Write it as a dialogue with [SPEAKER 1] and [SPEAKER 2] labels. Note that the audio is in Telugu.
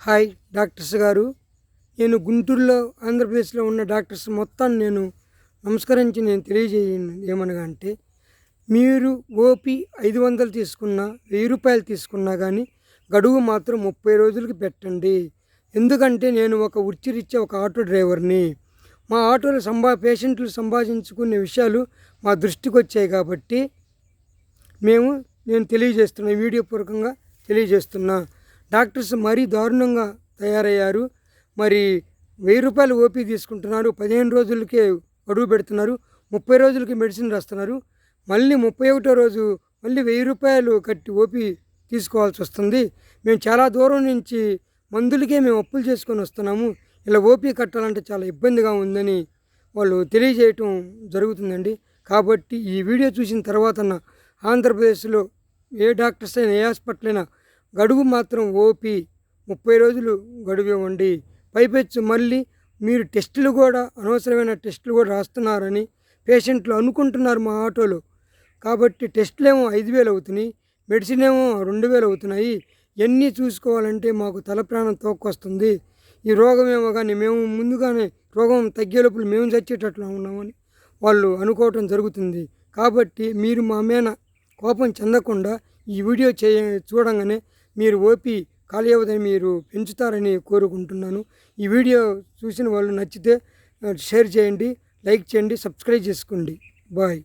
[SPEAKER 1] హాయ్ డాక్టర్స్ గారు, నేను గుంటూరులో ఆంధ్రప్రదేశ్లో ఉన్న డాక్టర్స్ మొత్తాన్ని నేను నమస్కరించి తెలియజేయను ఏమనగా అంటే, మీరు ఓపీ 500 తీసుకున్నా 1000 రూపాయలు తీసుకున్నా కానీ గడువు మాత్రం 30 రోజులకి పెట్టండి. ఎందుకంటే నేను ఒక వృత్తిరీత్యా ఒక ఆటో డ్రైవర్ని. మా ఆటోలో పేషెంట్లు సంభాషించుకునే విషయాలు మా దృష్టికి వచ్చాయి కాబట్టి నేను తెలియజేస్తున్నా, వీడియో పూర్వకంగా తెలియజేస్తున్నా. డాక్టర్స్ మరీ దారుణంగా తయారయ్యారు. మరి 1000 రూపాయలు ఓపీ తీసుకుంటున్నారు, 15 రోజులకే గడువు పెడుతున్నారు, 30 రోజులకి మెడిసిన్ రాస్తున్నారు. మళ్ళీ 31వ రోజు మళ్ళీ 1000 రూపాయలు కట్టి ఓపీ తీసుకోవాల్సి వస్తుంది. మేము చాలా దూరం నుంచి మందులకే మేము అప్పులు చేసుకొని వస్తున్నాము. ఇలా ఓపీ కట్టాలంటే చాలా ఇబ్బందిగా ఉందని వాళ్ళు తెలియజేయటం జరుగుతుందండి. కాబట్టి ఈ వీడియో చూసిన తర్వాత ఆంధ్రప్రదేశ్లో ఏ డాక్టర్స్ అయినా, ఏ హాస్పిటల్ అయినా గడువు మాత్రం ఓపీ 30 రోజులు గడువు ఇవ్వండి. పైపెచ్చు మళ్ళీ మీరు టెస్టులు కూడా, అనవసరమైన టెస్టులు కూడా రాస్తున్నారని పేషెంట్లు అనుకుంటున్నారు మా ఆటోలో. కాబట్టి టెస్టులేమో 5000 అవుతున్నాయి, మెడిసిన్ ఏమో 2000 అవుతున్నాయి. ఇవన్నీ చూసుకోవాలంటే మాకు తల ప్రాణం తోక్కొస్తుంది. ఈ రోగమేమో కానీ మేము ముందుగానే రోగం తగ్గే లోపల మేము చచ్చేటట్లు ఉన్నామని వాళ్ళు అనుకోవటం జరుగుతుంది. కాబట్టి మీరు మా మీద కోపం చెందకుండా ఈ వీడియో చూడంగానే మీరు ఓపీ ఖాళీ అవ్వదని మీరు పెంచుతారని కోరుకుంటున్నాను. ఈ వీడియో చూసిన వాళ్ళు నచ్చితే షేర్ చేయండి, లైక్ చేయండి, సబ్స్క్రైబ్ చేసుకోండి. బాయ్.